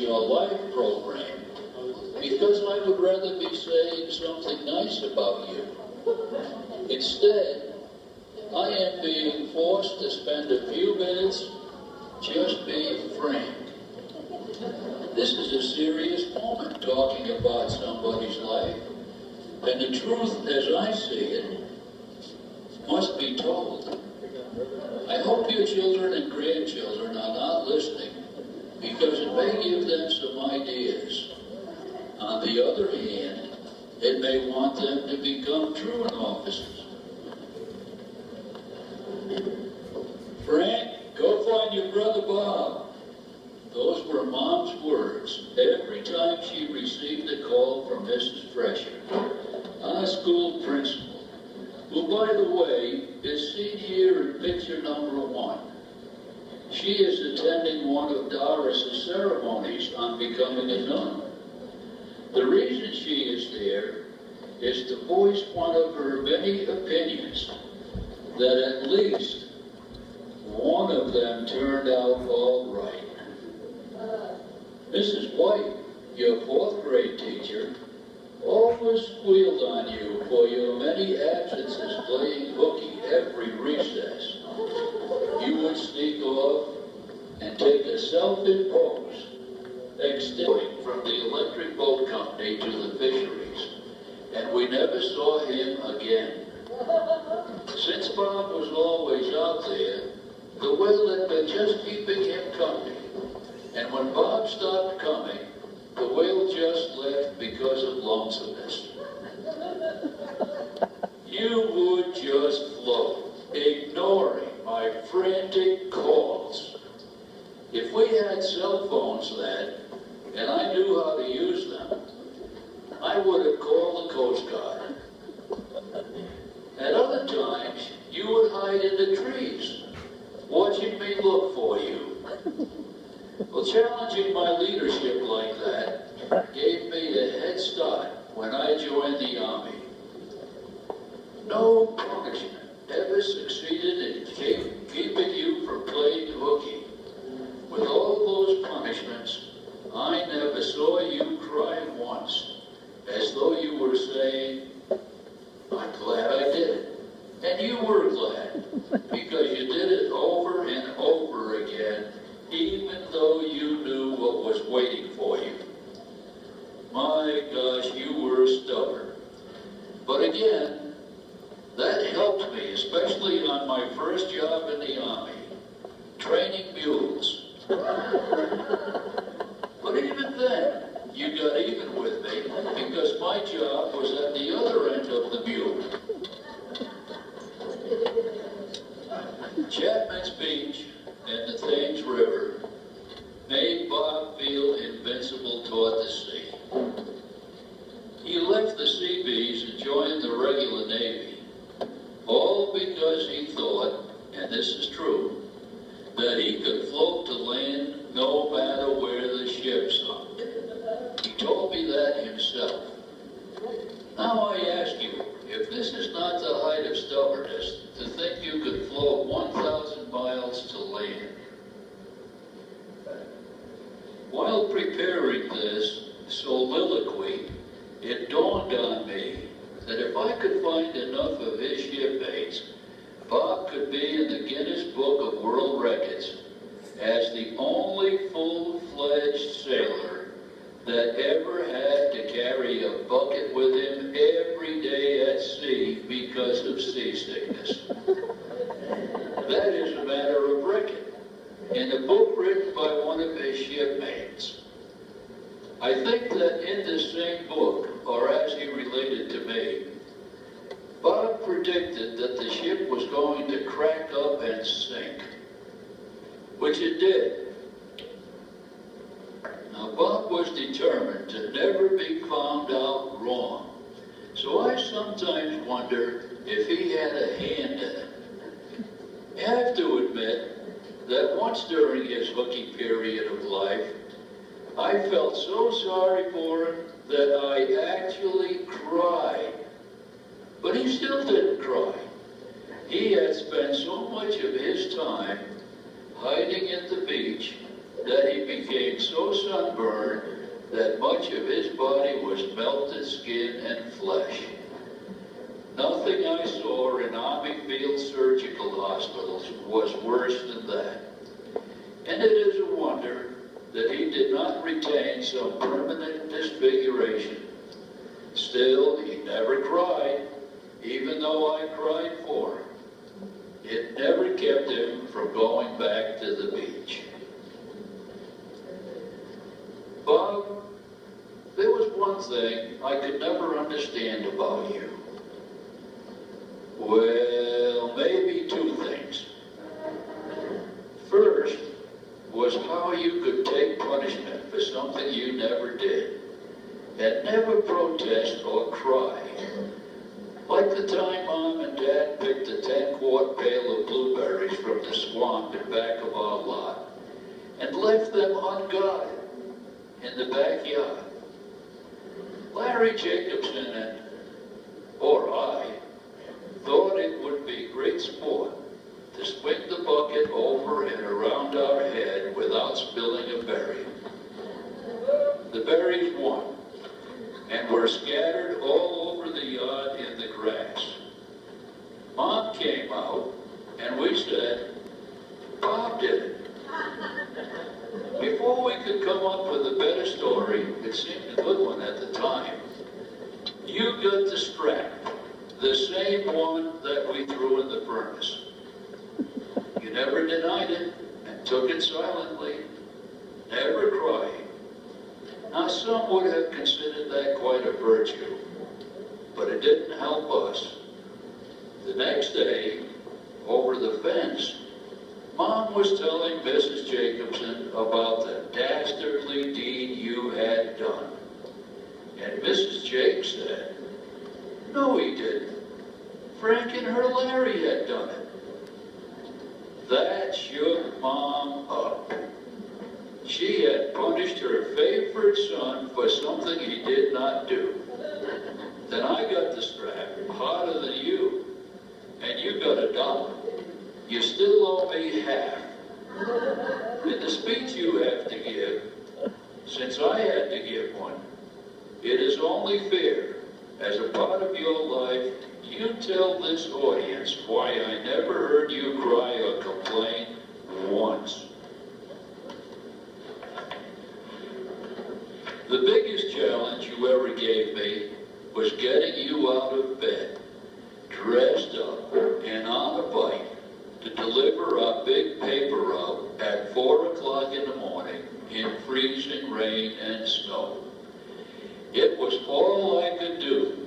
Your Life program because I would rather be saying something nice about you. Instead, I am being forced to spend a few minutes just being frank. This is a serious moment talking about somebody's life, and the truth as I see it must be told. I hope your children and grandchildren are not listening because it may give them some ideas. On the other hand, it may want them to become truant officers. Frank, go find your brother Bob. Those were Mom's words every time she received a call from Mrs. Fresher, our school principal, who, by the way, is seen here in picture number 1. She is attending one of Doris's ceremonies on becoming a nun. The reason she is there is to voice one of her many opinions that at least one of them turned out all right. Mrs. White, your 4th grade teacher, always squealed on you for your many absences playing hooky every recess. You would sneak off and take a self-imposed extending from the electric boat company to the fisheries, and we never saw him again. Since Bob was always out there, the whale had been just keeping him company, and when Bob stopped coming, the whale just left because of lonesomeness. You would just float, ignoring my frantic calls. If we had cell phones then, and I knew how to use them, I would have called the Coast Guard. At other times, you would hide in the trees, watching me look for you. Well, challenging my leadership like that gave me a head start when I joined the Army. No punishment ever succeeded in keeping you from playing hooky. With all those punishments, I never saw you cry once, as though you were saying, I'm glad I did it. And you were glad, because you did it over and over again, even though you knew what was waiting for you. My gosh, you were stubborn. But again, that helped me, especially on my first job in the Army, training mules. But even then, you got even with me, because my job was at the other end of the mule. Chapman's Beach and the Thames River made Bob feel invincible toward the sea. He left the Seabees and joined the regular Navy, all because he thought, and this is true, that he could float to land no matter where the ship sunk. He told me that himself. Now I ask you, if this is not the height of stubbornness, to think you could float 1,000 miles to land. While preparing this soliloquy, it dawned on me that if I could find enough of his shipmates, Bob could be in the Guinness Book of World Records as the only full-fledged sailor that ever had to carry a bucket with him every day at sea because of seasickness. That is a matter of record in a book written by one of his shipmates. I think that in the same book, or as he related to me, Bob predicted that the ship was going to crack up and sink, which it did. Now, Bob was determined to never be found out wrong, so I sometimes wonder if he had a hand in it. I have to admit that once during his hooky period of life, I felt so sorry for him that I actually cried. But he still didn't cry. He had spent so much of his time hiding at the beach that he became so sunburned that much of his body was melted skin and flesh. Nothing I saw in Army Field Surgical Hospitals was worse than that. And it is a wonder that he did not retain some permanent disfiguration. Still, he never cried, even though I cried for him. It never kept him from going back to the beach. Bob, there was one thing I could never understand about you. Well, maybe two things. First was how you could take punishment for something you never did and never protest or cry. Like the time Mom and Dad picked a 10-quart pail of blueberries from the swamp in back of our lot and left them unguarded in the backyard. Larry Jacobson or I thought it would be great sport to swing the bucket over and around our head without spilling a berry. The berries won and were scattered all over the yard in the grass. Mom came out and we said, Bob did it. Before we could come up with a better story, it seemed a good one at the time, you got the strap, the same one that we threw in the furnace. You never denied it and took it silently, never crying. Now some would have considered that quite a virtue, but it didn't help us. The next day, over the fence, Mom was telling Mrs. Jacobson about the dastardly deed you had done. And Mrs. Jake said, no, he didn't. Frank and her Larry had done it. That shook Mom up. She had punished her favorite son for something he did not do. Then I got the strap, harder than you, and you got $1. You still owe me half. In the speech you have to give, since I had to give one, it is only fair, as a part of your life, you tell this audience why I never heard you cry or complain once. The biggest challenge you ever gave me was getting you out of bed, dressed up, and on a bike to deliver our big paper route at 4 o'clock in the morning in freezing rain and snow. It was all I could do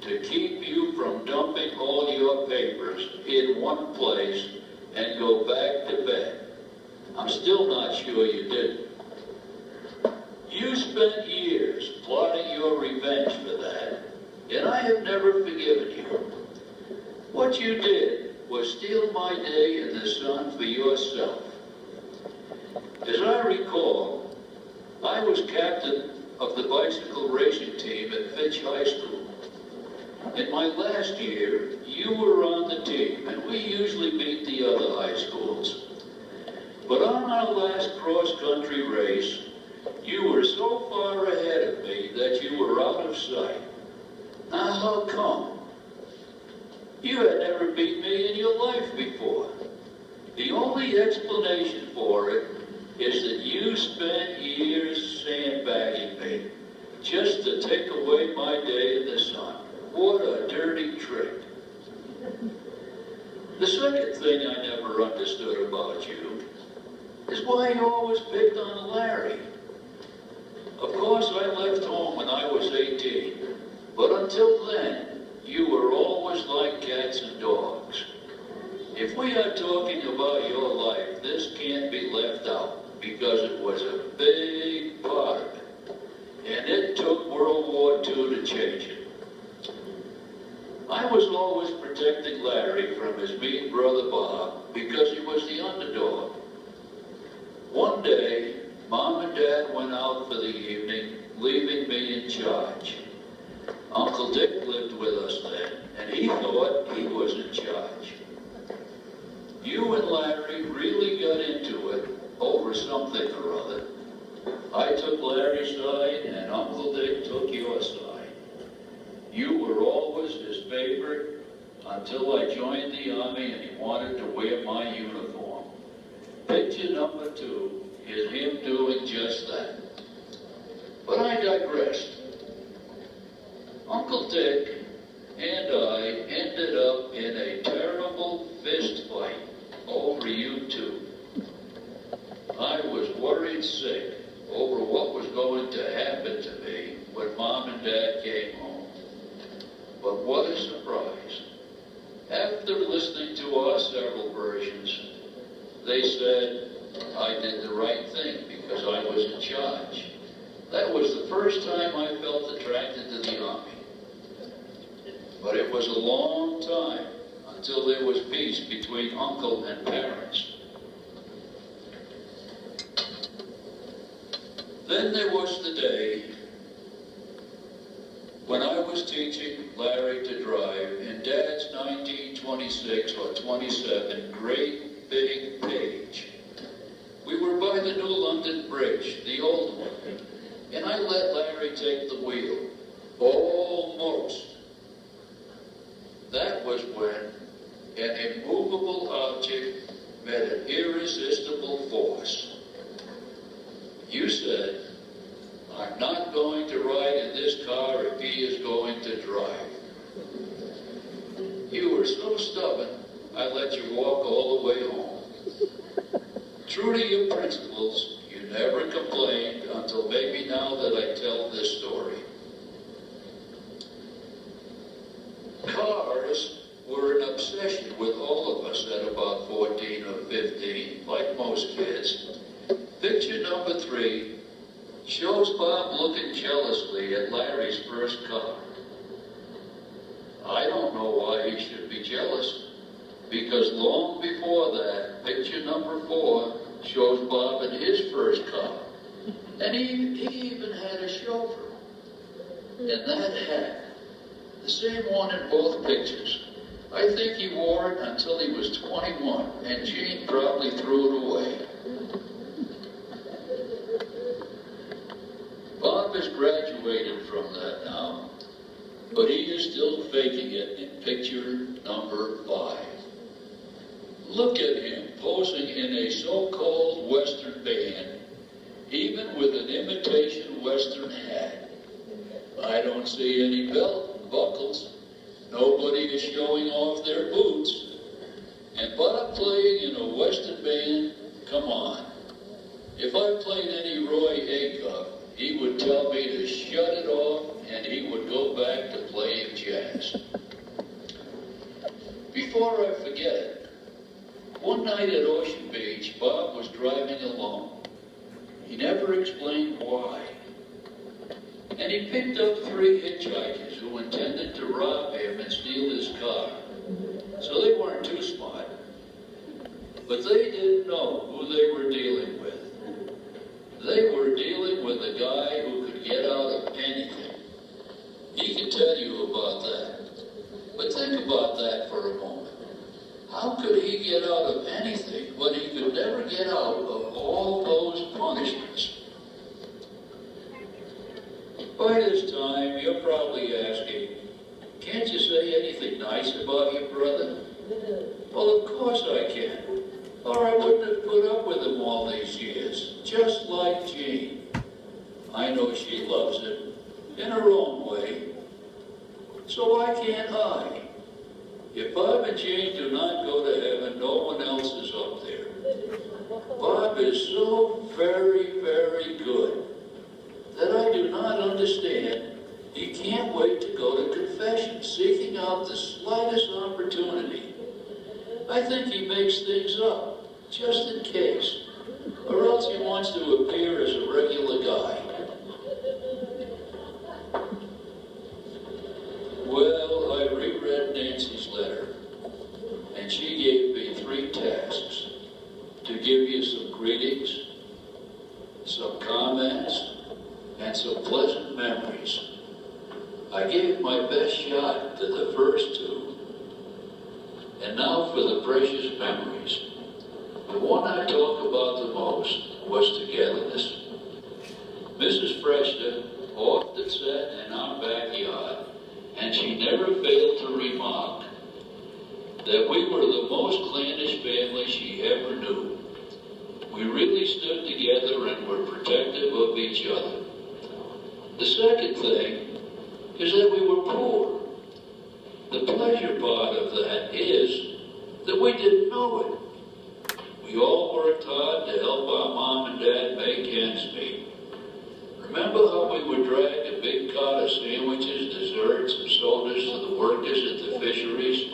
to keep you from dumping all your papers in one place and go back to bed. I'm still not sure you didn't. You spent years plotting your revenge for that, and I have never forgiven you. What you did was steal my day in the sun for yourself. As I recall, I was captain of the bicycle racing team at Fitch High School. In my last year, you were on the team, and we usually beat the other high schools. But on our last cross-country race, you were so far ahead of me that you were out of sight. Now, how come? You had never beat me in your life before. The only explanation for it is that you spent years sandbagging me just to take away my day in the sun. What a dirty trick. The second thing I never understood about you is why you always picked on Larry. Of course, I left home when I was 18, but until then, you were always like cats and dogs. If we are talking about your life, this can't be left out because it was a big part of it, and it took World War II to change it. I was always protecting Larry from his mean brother Bob because he was the underdog. One day, Mom and Dad went out for the evening, leaving me in charge. Uncle Dick lived with us then, and he thought he was in charge. You and Larry really got into it over something or other, I took Larry's side and Uncle Dick took your side. You were always his favorite until I joined the Army and he wanted to wear my uniform. Picture number 2 is him doing just that. But I digressed. Uncle Dick and I ended up in a terrible fist fight over you two. I was worried sick over what was going to happen to me when Mom and Dad came home. But what a surprise. After listening to our several versions, they said I did the right thing because I was in charge. That was the first time I felt attracted to the Army. But it was a long time until there was peace between uncle and parents. Then there was the day when I was teaching Larry to drive in Dad's 1926 or 27 great big Page. We were by the New London Bridge, the old one, and I let Larry take the wheel. Almost. That was when an immovable object met an irresistible force. You said, I'm not going to ride in this car if he is going to drive. You were so stubborn, I let you walk all the way home. True to your principles, you never complained until maybe now that I tell this story. Cars were an obsession with all of us at about 14 or 15, like most kids. Picture number 3 shows Bob looking jealously at Larry's first car. I don't know why he should be jealous, because long before that, picture number 4 shows Bob in his first car. And he even had a chauffeur. And that hat, the same one in both pictures. I think he wore it until he was 21, and Gene probably threw it away. Bob has graduated from that now, but he is still faking it in picture number 5. Look at him posing in a so-called Western band, even with an imitation Western hat. I don't see any belt and buckles. Nobody is showing off their boots. And Bob playing in a Western band, come on. If I played any Roy Acuff, he would tell me to shut it off and he would go back to playing jazz. Before I forget it, one night at Ocean Beach, Bob was driving alone. He never explained why. And he picked up 3 hitchhikers who intended to rob him and steal his car. So they weren't too smart. But they didn't know who they were dealing with. They were dealing with a guy who could get out of anything. He can tell you about that. But think about that for a moment. How could he get out of anything when he could never get out of all those punishments? By this time, you're probably asking, can't you say anything nice about your brother? Well, of course I can. Or I wouldn't have put up with him all these years, just like Jean. I know she loves him, in her own way. So why can't I? If Bob and Jean do not go to heaven, no one else is up there. Bob is so very, very good that I do not understand. He can't wait to go to confession, seeking out the slightest opportunity. I think he makes things up, just in case, or else he wants to appear as a regular guy. Well, I reread Nancy's letter, and she gave me 3 tasks: to give you some greetings, some comments, and some pleasant memories. I gave my best shot to the first 2. And now for the precious memories. The one I talk about the most was togetherness. Mrs. Freshton often sat in our backyard, and she never failed to remark that we were the most clannish family she ever knew. We really stood together and were protective of each other. The second thing is that we were poor. The pleasure part of that is that we didn't know it. We all worked hard to help our mom and dad make ends meet. Remember how we would drag a big cart of sandwiches, desserts, and sodas to the workers at the fisheries?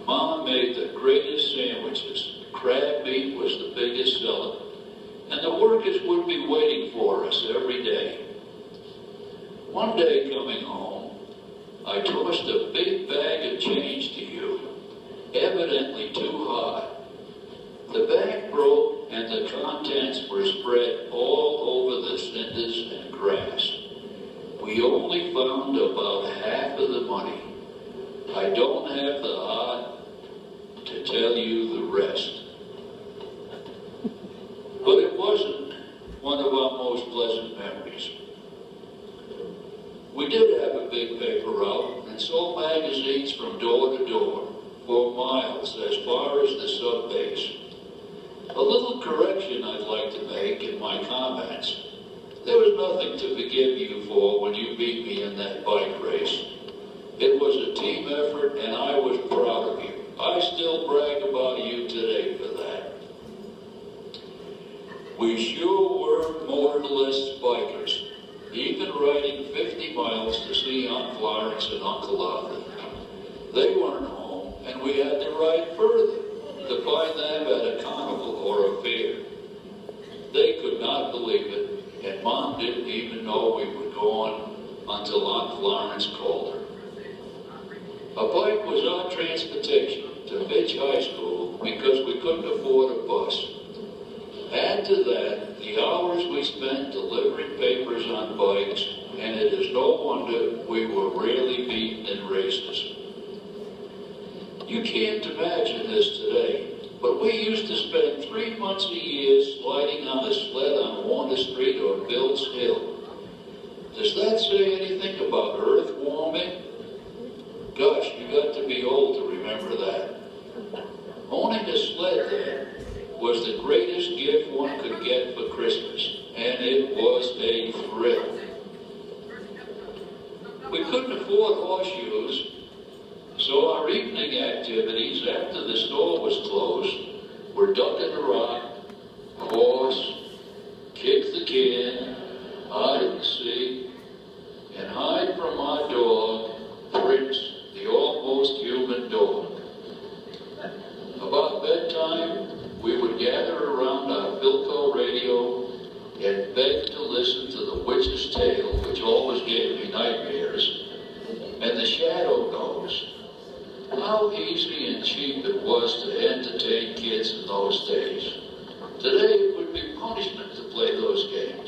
Mama made the greatest sandwiches. Crab meat was the biggest seller, and the workers would be waiting for us every day. One day coming home, I tossed a big bag of change to you, evidently too hard. The bag broke and the contents were spread all over the cinders and grass. We only found about half of the money. I don't have the heart to tell you the rest. But it wasn't one of our most pleasant memories. We did have a big paper route and sold magazines from door to door for miles as far as the sub-base. A little correction I'd like to make in my comments. There was nothing to forgive you for when you beat me in that bike race. It was a team effort and I was proud of you. I still brag about you today for that. We sure were mortalist bikers, even riding 50 miles to see Aunt Florence and Uncle Arthur. They weren't home, and we had to ride further to find them at a carnival or a fair. They could not believe it, and Mom didn't even know we were gone until Aunt Florence called her. A bike was our transportation to Fitch High School because we couldn't afford a bus. Add to that the hours we spent delivering papers on bikes, and it is no wonder we were rarely beaten in races. You can't imagine this today, but we used to spend 3 months a year sliding on a sled on Warner Street or Bill's Hill. Does that say anything about Earth warming? Gosh, you got to be old to remember that. Owning a sled then was the greatest gift one could get for Christmas, and it was a thrill. We couldn't afford horseshoes, so our evening activities after the store was closed were duck in the rock, horse, kick the can, hide and seek, and hide from our dog, Fritz, the almost human dog. About bedtime, we would gather around our Philco radio and beg to listen to The Witch's Tale, which always gave me nightmares, and The Shadow Knows. How easy and cheap it was to entertain kids in those days. Today it would be punishment to play those games.